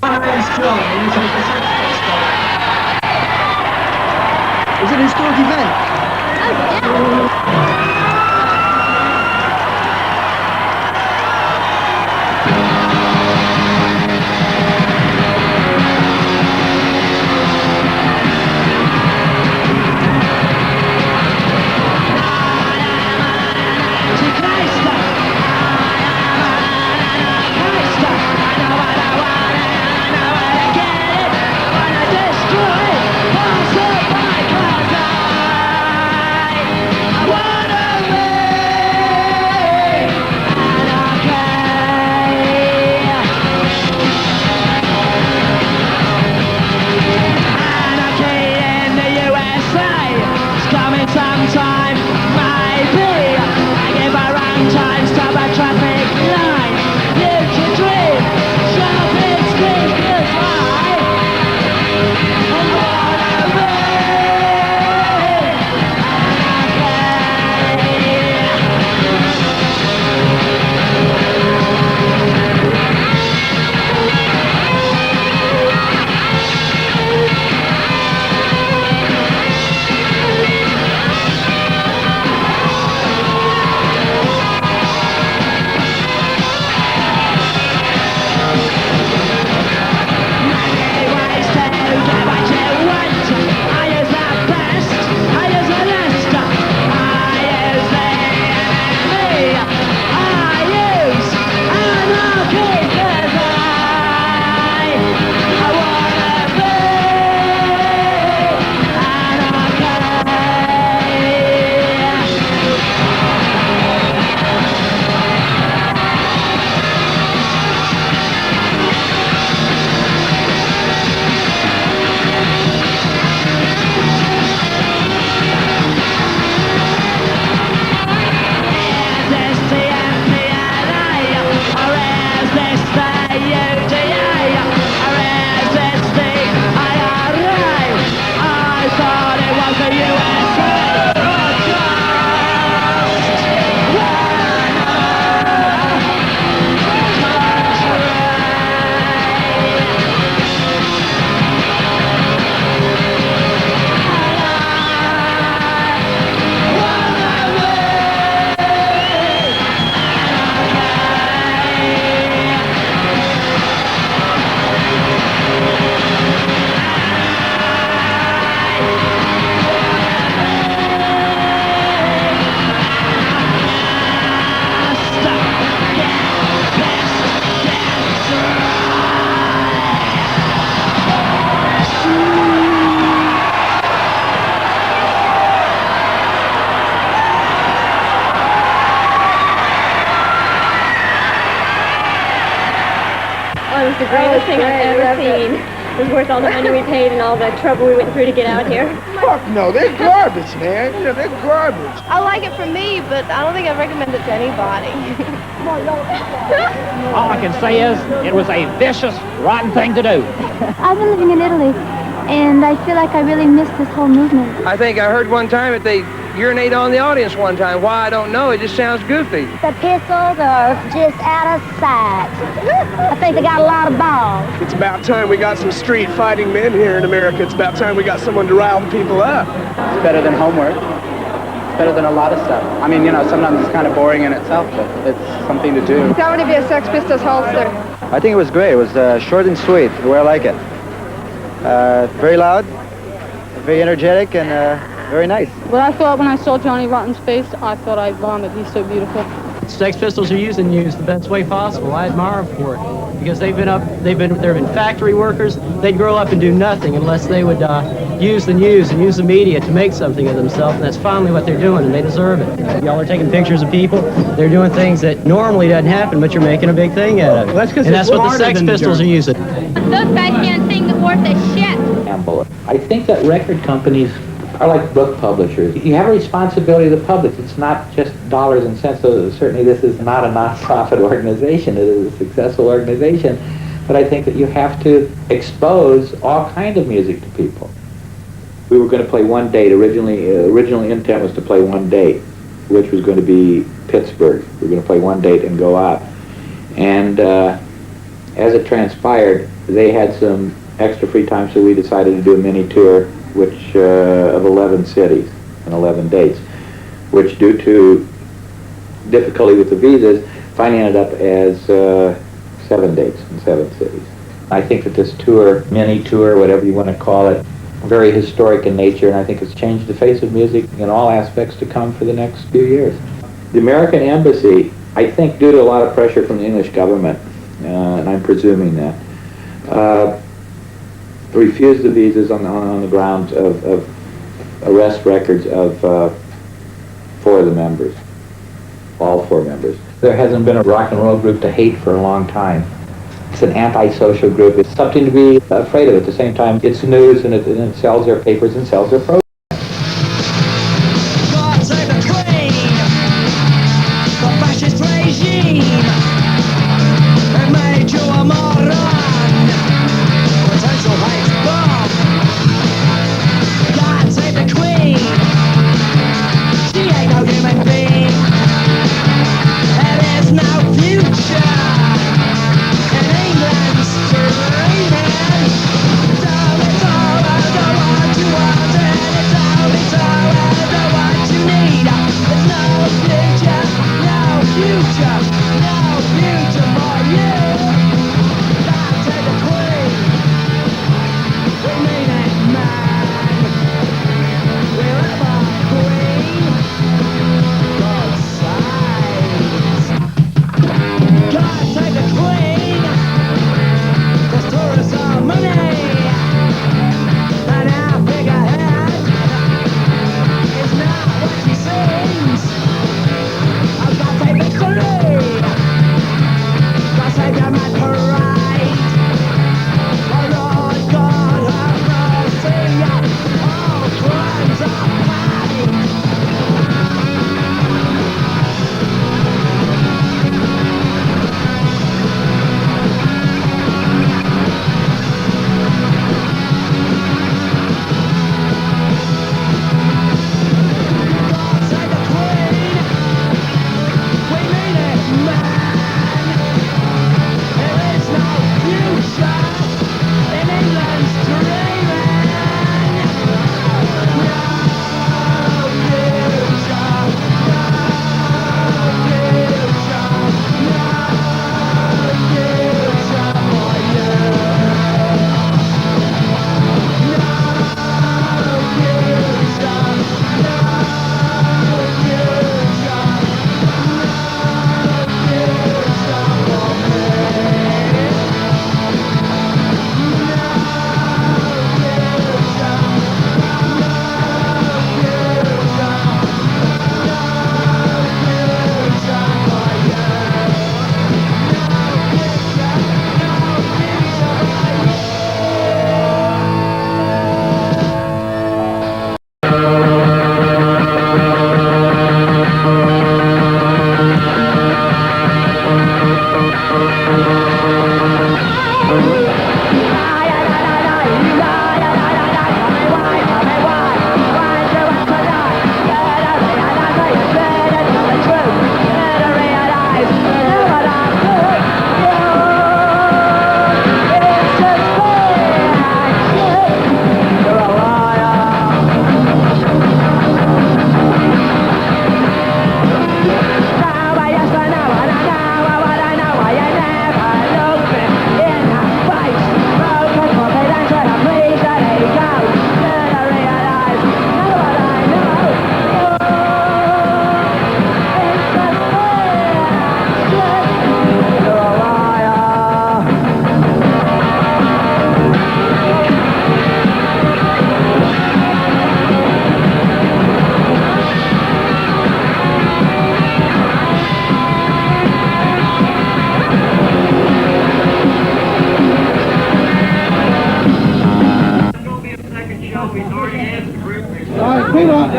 My name's John, and this is the Sex Pistols. It's an historic event. Sometime, maybe I give a wrong time, stop a traffic light. You can dream, shopping street is high. I wanna be Oh, it was the greatest thing I've ever seen. It was worth all the money we paid and all the trouble we went through to get out here. Fuck no, they're garbage, man. You know, they're garbage. I like it for me, but I don't think I'd recommend it to anybody. All I can say is it was a vicious, rotten thing to do. I've been living in Italy, and I feel like I really missed this whole movement. I think I heard one time that they urinate on the audience one time. Why, I don't know. It just sounds goofy. The Pistols are just out of sight. I think they got a lot of balls. It's about time we got some street fighting men here in America. It's about time we got someone to rile the people up. It's better than homework. It's better than a lot of stuff. I mean, you know, sometimes it's kind of boring in itself, but it's something to do. How would it be a Sex Pistols holster? I think it was great. It was short and sweet, the way I like it. Very loud, very energetic, and very nice. What I thought when I saw Johnny Rotten's face, I thought I'd vomit. He's so beautiful. Sex Pistols are using news the best way possible. I admire them for it because they've been factory workers. They'd grow up and do nothing unless they would use the news and use the media to make something of themselves. And that's finally what they're doing, and they deserve it. Y'all are taking pictures of people. They're doing things that normally doesn't happen, but you're making a big thing out of it. And that's what the Sex Pistols are using. Those guys can't sing the worth of shit. I think that record companies are like book publishers. You have a responsibility to the public. It's not just dollars and cents. So certainly this is not a non-profit organization. It is a successful organization. But I think that you have to expose all kinds of music to people. We were going to play one date. Original intent was to play one date, which was going to be Pittsburgh. We were going to play one date and go out. And as it transpired, they had some extra free time, so we decided to do a mini tour, which of 11 cities and 11 dates, which due to difficulty with the visas, finally ended up as 7 dates in 7 cities. I think that this tour, mini tour, whatever you want to call it, very historic in nature, and I think it's changed the face of music in all aspects to come for the next few years. The American Embassy, I think due to a lot of pressure from the English government, and I'm presuming that, refused the visas on the grounds of arrest records of 4 of the members, all 4 members. There hasn't been a rock and roll group to hate for a long time. It's an antisocial group. It's something to be afraid of. At the same time, it's news, and it sells their papers and sells their programs. God save the Queen, the fascist regime, it made you a moron, potential hate bomb. God save the Queen, she ain't no human being, there is no future.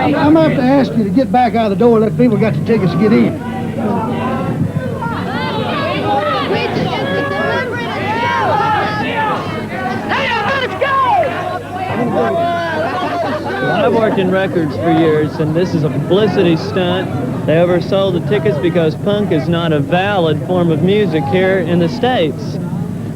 I'm going to have to ask you to get back out of the door and let people got the tickets to get in. I've worked in records for years, and this is a publicity stunt. They oversold the tickets because punk is not a valid form of music here in the States.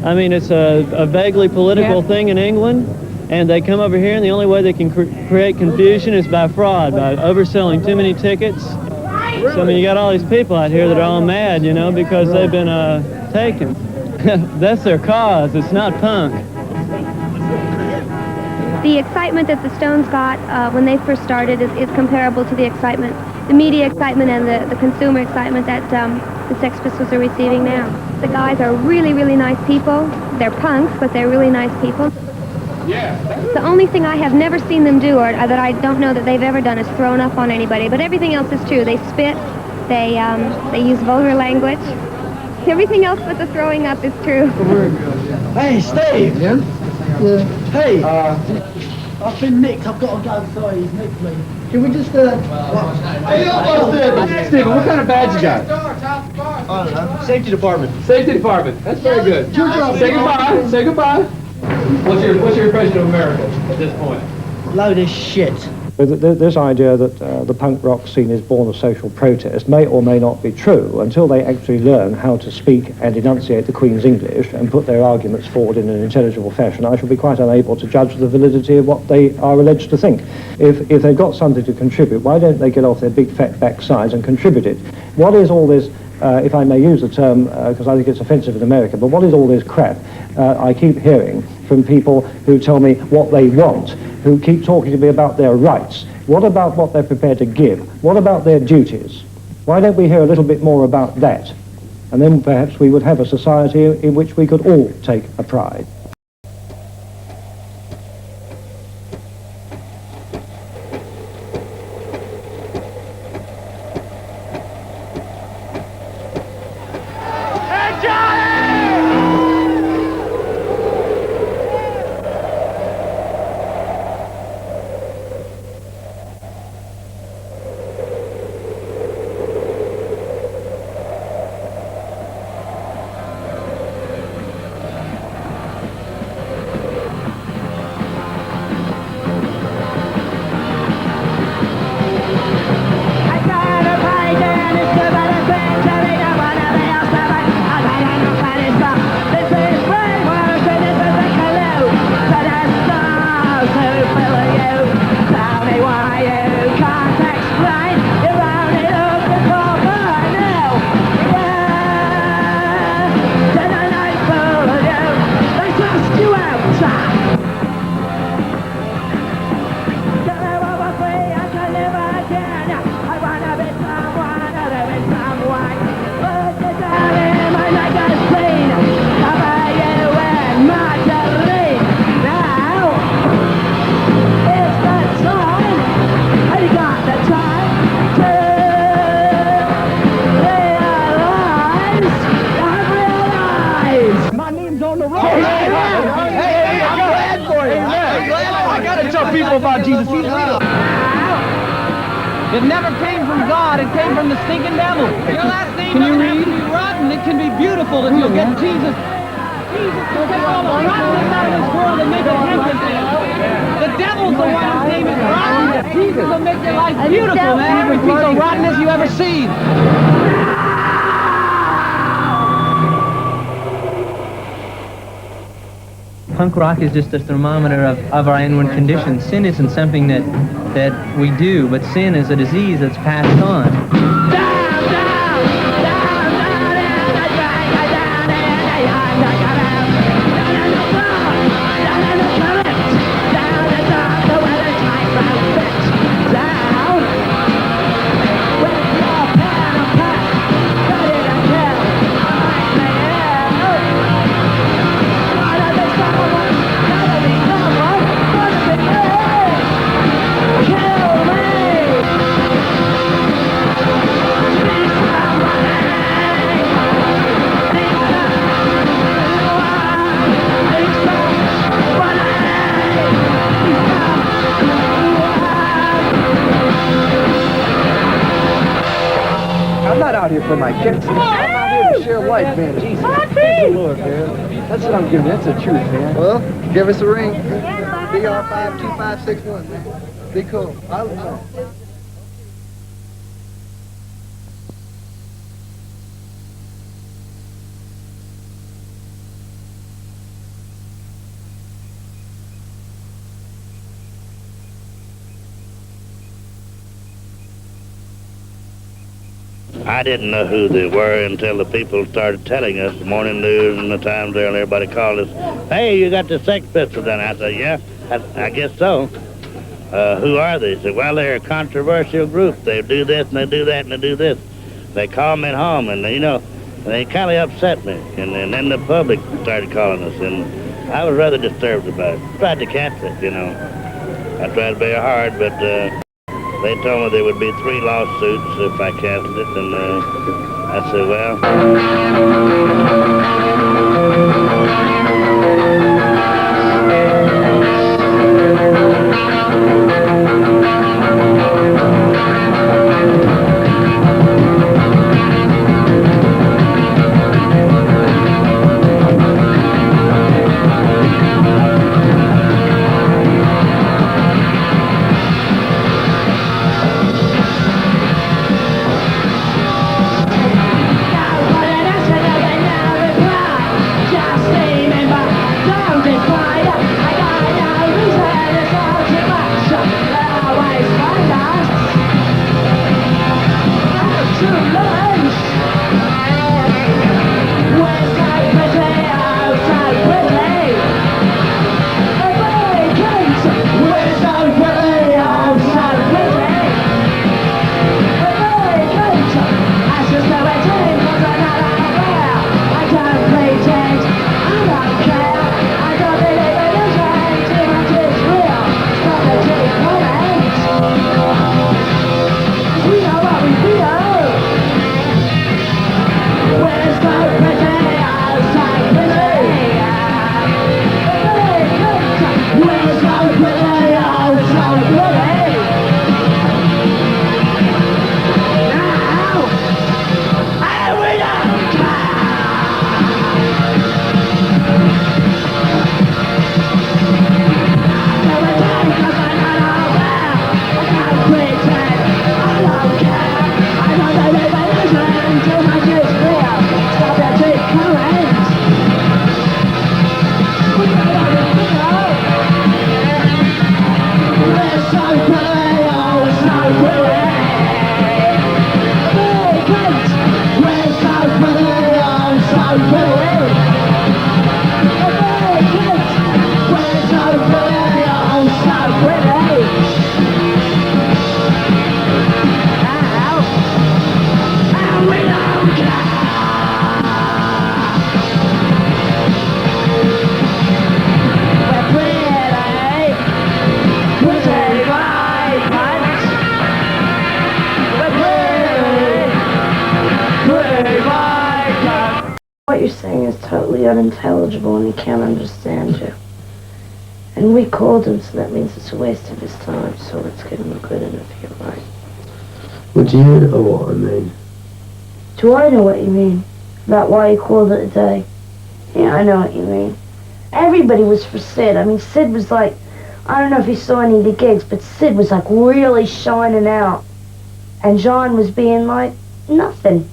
I mean, it's a vaguely political thing in England, and they come over here, and the only way they can create confusion is by fraud, by overselling too many tickets. So, I mean, you got all these people out here that are all mad, you know, because they've been taken. That's their cause. It's not punk. The excitement that the Stones got when they first started is comparable to the excitement, the media excitement and the consumer excitement that the Sex Pistols are receiving now. The guys are really, really nice people. They're punks, but they're really nice people. Yeah. The only thing I have never seen them do, or that I don't know that they've ever done, is thrown up on anybody. But everything else is true. They spit. They use vulgar language. Everything else but the throwing up is true. Hey, Steve. Yeah? Yeah. Hey. I've been nicked. I've got to go. Sorry, he's nicked me. Can we just, Hey, Stephen, what kind of badge you got? I don't know. Safety department. Safety department. That's very good. Say goodbye. Say goodbye. What's your impression of America at this point? Load of shit. This idea that the punk rock scene is born of social protest may or may not be true until they actually learn how to speak and enunciate the Queen's English and put their arguments forward in an intelligible fashion. I shall be quite unable to judge the validity of what they are alleged to think. If they've got something to contribute, why don't they get off their big fat backsides and contribute it? What is all this, if I may use the term, because I think it's offensive in America, but what is all this crap I keep hearing from people who tell me what they want, who keep talking to me about their rights? What about what they're prepared to give? What about their duties? Why don't we hear a little bit more about that? And then perhaps we would have a society in which we could all take a pride. About Jesus. He's real. It never came from God. It came from the stinking devil. Your last name can you read? Be rotten. It can be beautiful if you'll get Jesus. Jesus will take all the rottenness out of this world and make it heaven. The devil's the one whose name is rotten. Jesus will make your life beautiful, man. Every piece of rottenness you ever seen. Punk rock is just a thermometer of our inward condition. Sin isn't something that we do, but sin is a disease that's passed on. Out here for my kicks. I'm out here to share life, man. Jesus. Praise the Lord, man. That's what I'm giving. That's the truth, man. Well, give us a ring. BR52561, man. Be cool. I don't know. I didn't know who they were until the people started telling us, the morning news and the Times Herald, everybody called us, hey, you got the Sex Pistols down there. I said, yeah, I guess so. Who are they? They said, well, they're a controversial group. They do this and they do that and they do this. They call me at home and, you know, they kind of upset me. And then the public started calling us, and I was rather disturbed about it. Tried to catch it, you know. I tried very hard, but they told me there would be 3 lawsuits if I canceled it, and I said, What you're saying is totally unintelligible and he can't understand you. And we called him, so that means it's a waste of his time, so let's give him a good interview, right? Well, do you know what I mean? Do I know what you mean? About why you called it a day? Yeah, I know what you mean. Everybody was for Sid. I mean, Sid was like, I don't know if you saw any of the gigs, but Sid was like really shining out. And John was being like, nothing.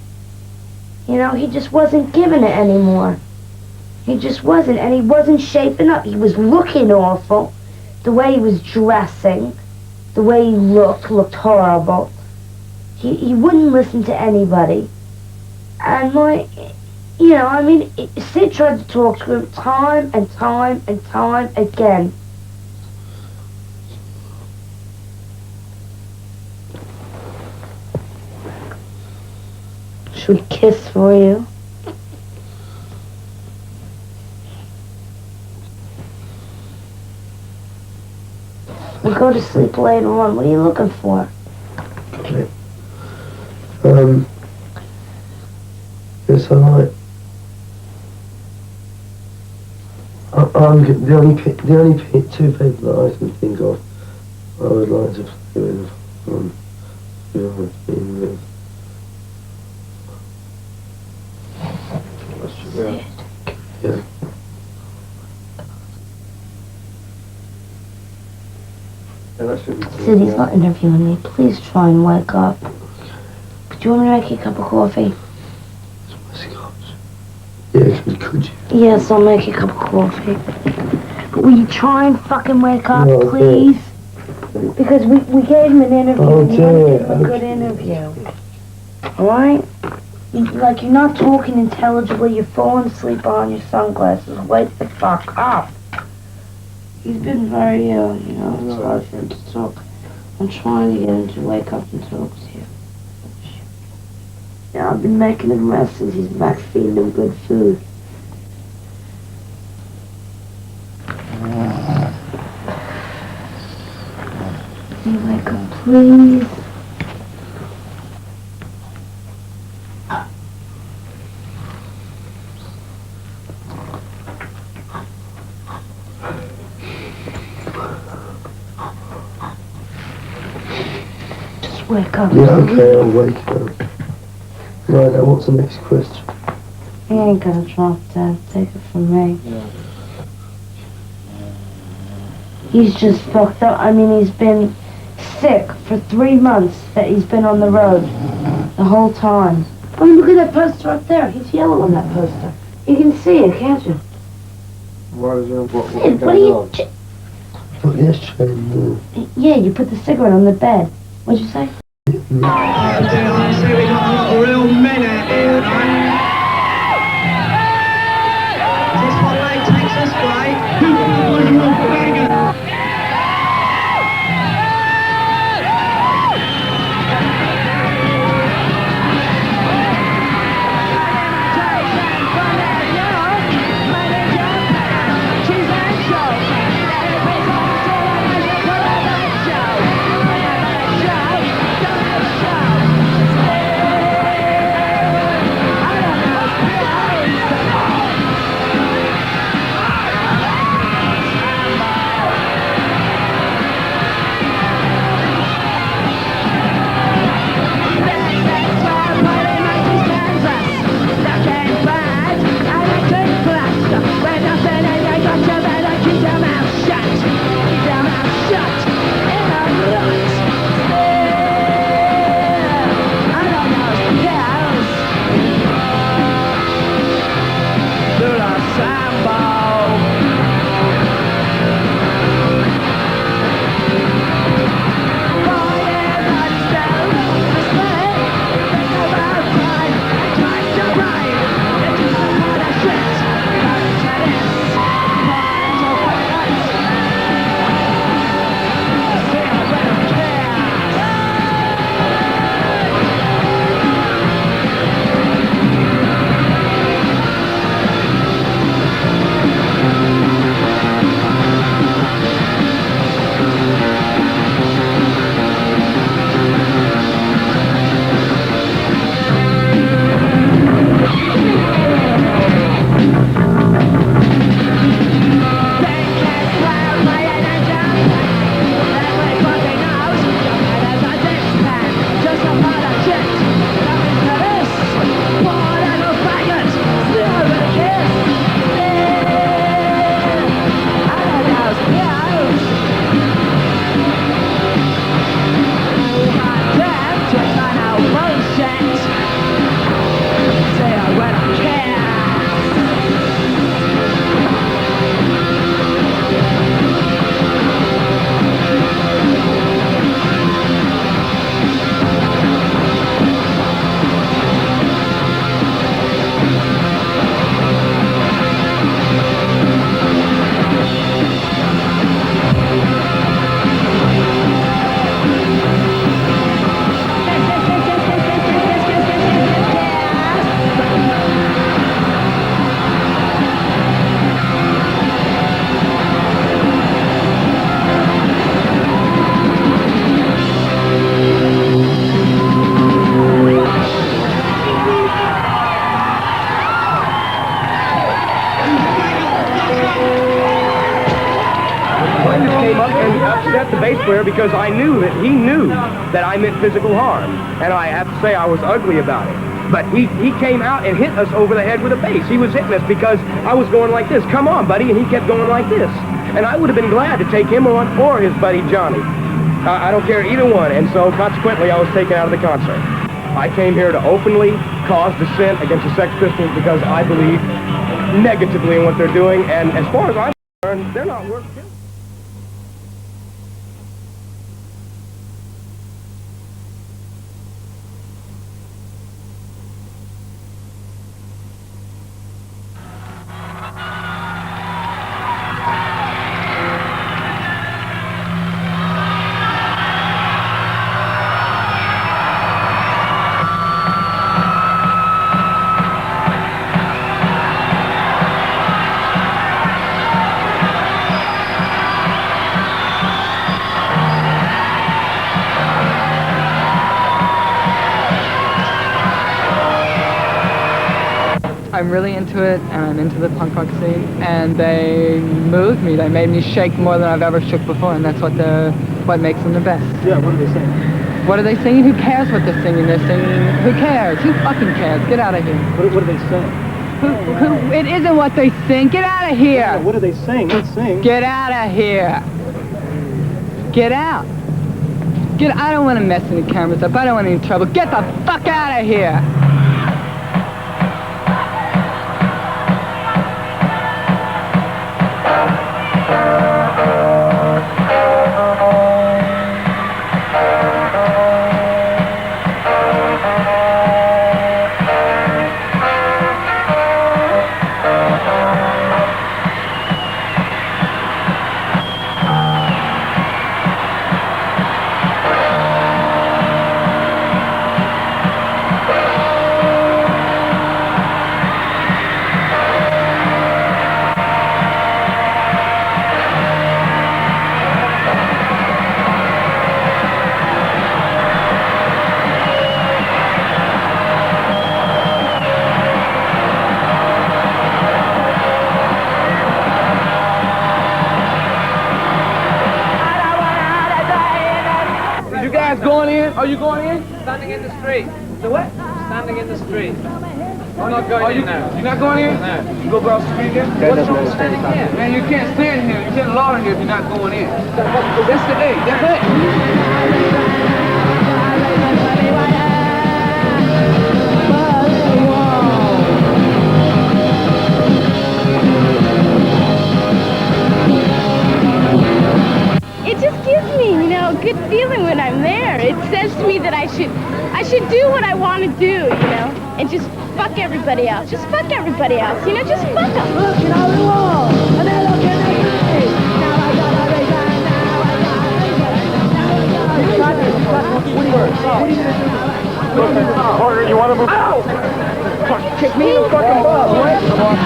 You know, he just wasn't giving it anymore. He just wasn't, and he wasn't shaping up. He was looking awful. The way he was dressing, the way he looked horrible. He wouldn't listen to anybody. And like, you know, I mean, Sid tried to talk to him time and time and time again. Should we kiss for you? We'll go to sleep later on. What are you looking for? Okay. Yes, I like. I'm the only two people that I can think of I would like to play with. Who I've been with. Yeah. Sid, he's not interviewing me. Please try and wake up. Do you want me to make you a cup of coffee? Yeah, could you? Yes, I'll make you a cup of coffee. But will you try and fucking wake up, No, please? Because we gave him an interview. I'll and he do wanted to it. give him a good interview. Alright? You're not talking intelligibly, you're falling asleep on your sunglasses. Wake the fuck up. He's been very ill, you know, it's hard for him to talk. I'm trying to get him to wake up and talk to you. Yeah, I've been making him rest since he's back, feeding him good food. Can you wake up, please? Just wake up. Yeah, okay, I'll wake up. Right, now what's the next question? He ain't gonna drop dead. Take it from me. He's just fucked up. I mean, he's been sick for 3 months that he's been on the road. The whole time. I mean, look at that poster up there. He's yellow on that poster. You can see it, can't you? What is it? Sid, what are you... Put the ashtray in there. Yeah, you put the cigarette on the bed. What'd you say? I see we got a lot of real men out here tonight. Is this what they takes us way? Because I knew that he knew that I meant physical harm, and I have to say I was ugly about it. But he came out and hit us over the head with a base. He was hitting us because I was going like this, come on, buddy, and he kept going like this. And I would have been glad to take him on or his buddy Johnny. I don't care either one, and so consequently I was taken out of the concert. I came here to openly cause dissent against the Sex Pistols because I believe negatively in what they're doing, and as far as I'm concerned, they're not worth killing. I'm really into it, and I'm into the punk rock scene, and they moved me. They made me shake more than I've ever shook before, and that's what makes them the best. Yeah, what are they saying? What are they singing? Who cares what they're singing? They're singing, who cares? Who fucking cares? Get out of here. What are they saying? It isn't what they sing. Get out of here. What are they saying? Let's sing. Get out of here. Get out. I don't want to mess any cameras up. I don't want any trouble. Get the fuck out of here. Are you going in? Standing in the street. The what? Standing in the street. I'm not going in now. You're not going in? No. You go across the street again? What's wrong with standing here? Man, you can't stand here. You can't law in here if you're not going in. That's the A. That's it. It just gives me, a good feeling when I'm there. It says to me that I should do what I want to do, and just fuck everybody else. Just fuck everybody else, just fuck them. Look at all the walls, and then look at the face. Now I got a raise, Partner, you want to move? Ow! Kick me in the fucking butt, right? Come on.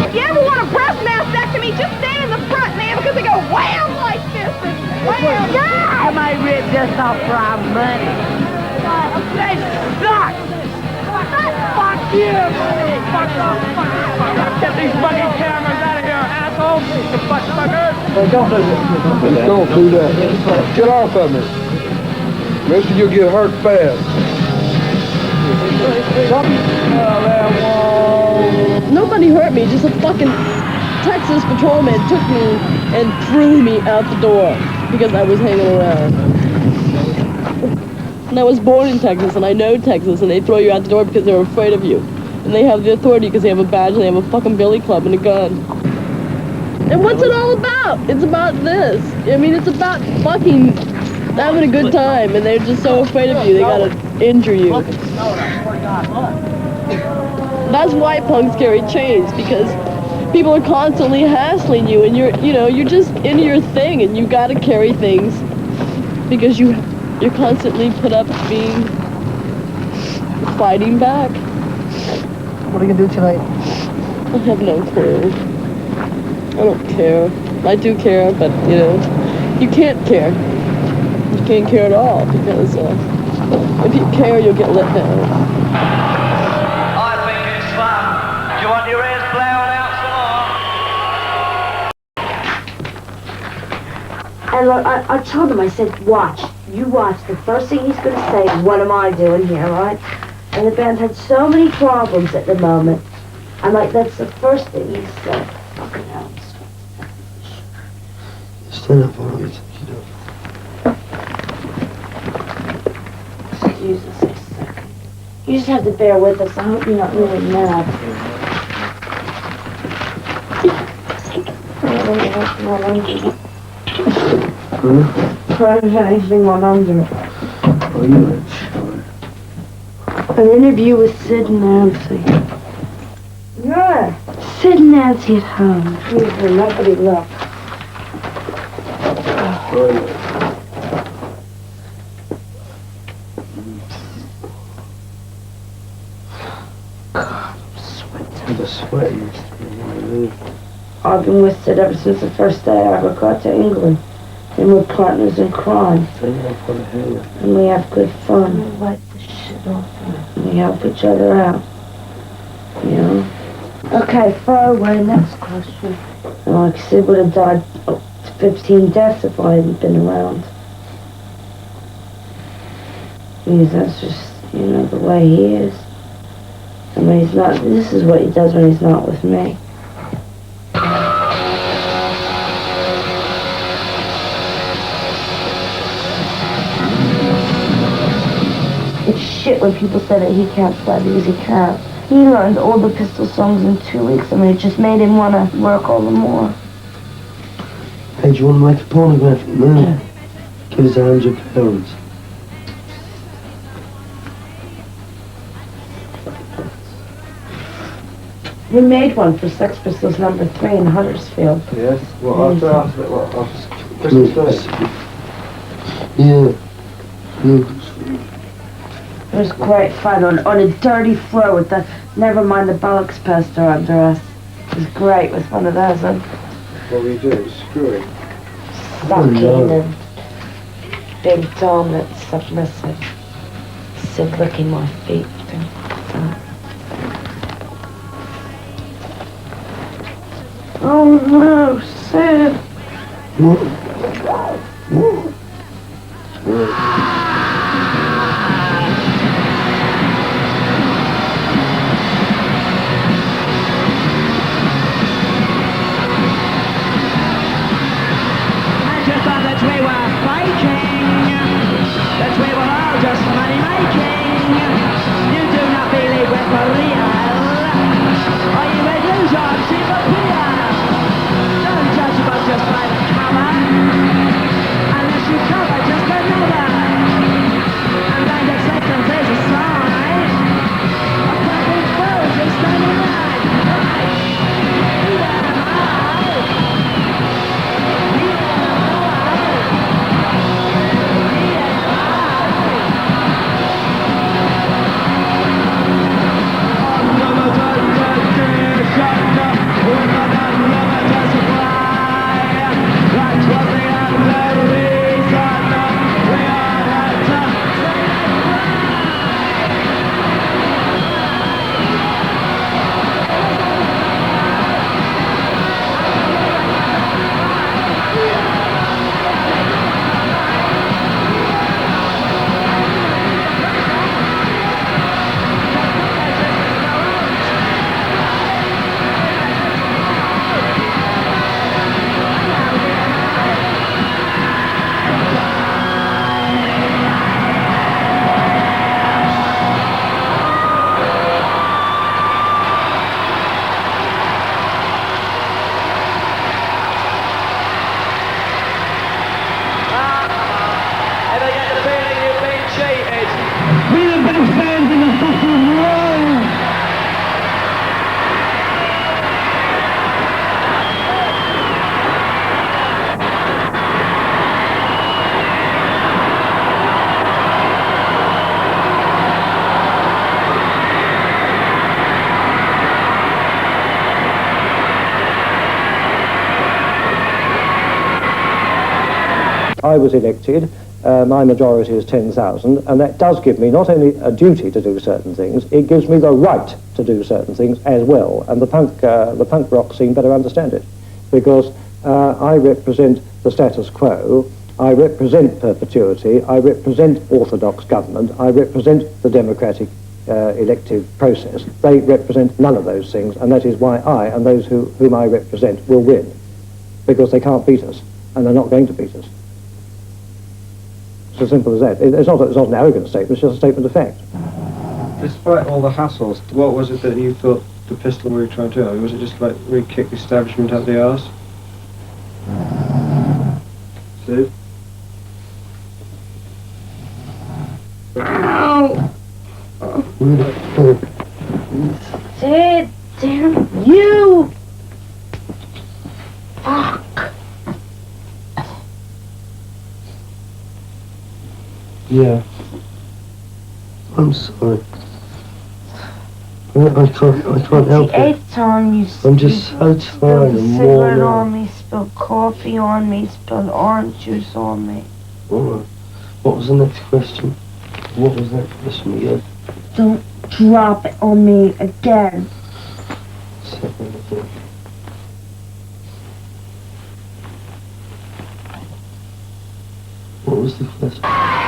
If you ever want a breast mastectomy, just stand in the front, man, because they go wham like this and wham. God! My rib just off for our money. They suck! Fuck you! Fuck off! Get these fucking cameras out of here, assholes! You butt suckers! Don't do that. Get off of me. Rest of you'll get hurt fast. Nobody hurt me, just a fucking Texas patrolman took me and threw me out the door because I was hanging around. And I was born in Texas and I know Texas, and they throw you out the door because they're afraid of you. And they have the authority because they have a badge and they have a fucking billy club and a gun. And what's it all about? It's about this. I mean, it's about fucking having a good time, and they're just so afraid of you, they gotta injure you. That's why punks carry chains, because people are constantly hassling you, and you're just into your thing, and you gotta carry things because you're constantly put up being fighting back. What are you gonna do tonight? I have no clue. I don't care. I do care, but you can't care. You can't care at all, because if you care, you'll get let down. I think it's fun. Do you want your ears blown out some more? And look, I told him, I said, watch. You watch. The first thing he's going to say is, what am I doing here, right? And the band had so many problems at the moment. I'm like, that's the first thing he said. Fucking hell. Stand up, all right. Jesus, a second. You just have to bear with us. I hope you're not really mad. Try to have anything on under it. Oh, you ain't sure. An interview with Sid and Nancy. Yeah. Sid and Nancy at home. Please, nobody look. I've been with Sid ever since the first day I ever got to England. And we're partners in crime. And we have good fun. We wipe the shit off. And we help each other out. You know? Okay, far away, next question. And like Sid would have died 15 deaths if I hadn't been around. Because that's just, you know, the way he is. And when he's not, this is what he does when he's not with me. It's shit when people say that he can't play because he can't. He learned all the Pistol songs in 2 weeks. I mean, it just made him want to work all the more. Hey, do you want to make a pornographic movie? Give us £100. We made one for Sex Pistols #3 in Huddersfield. Yes? Well, after Christmas first. Yeah. It was great fun on a dirty floor with the, never mind the bollocks pester under us. It was great with one of those. What were you doing? Screwing? Sucking and big dominant submissive. Sid licking my feet. Oh no, Sid. What? Just thought that we were fighting, that we were all just money making. You do not believe we're for real, or you may lose your sympathy. Don't judge a book just by the cover, unless you cover just another. And blind acceptance is a sign of perfect fools who stand in line. I was elected, my majority is 10,000, and that does give me not only a duty to do certain things, it gives me the right to do certain things as well, and the punk rock scene better understand it, because I represent the status quo, I represent perpetuity, I represent orthodox government, I represent the democratic elective process. They represent none of those things, and that is why I and those whom I represent will win, because they can't beat us, and they're not going to beat us. It's as simple as that. It's not an arrogant statement, it's just a statement of fact. Despite all the hassles, what was it that you thought the Pistol were trying to do? Was it just like really kick the establishment out the arse? Sid? Ow! Sid, damn you! Fuck! Yeah. I'm sorry. I can't help The it. eighth time you I'm just so tired spilled a and worn cigarette out. on me, spilled coffee on me, spilled orange juice on me. Alright. What was the next question? What was that question again? Don't drop it on me again. Second, I think. What was the question?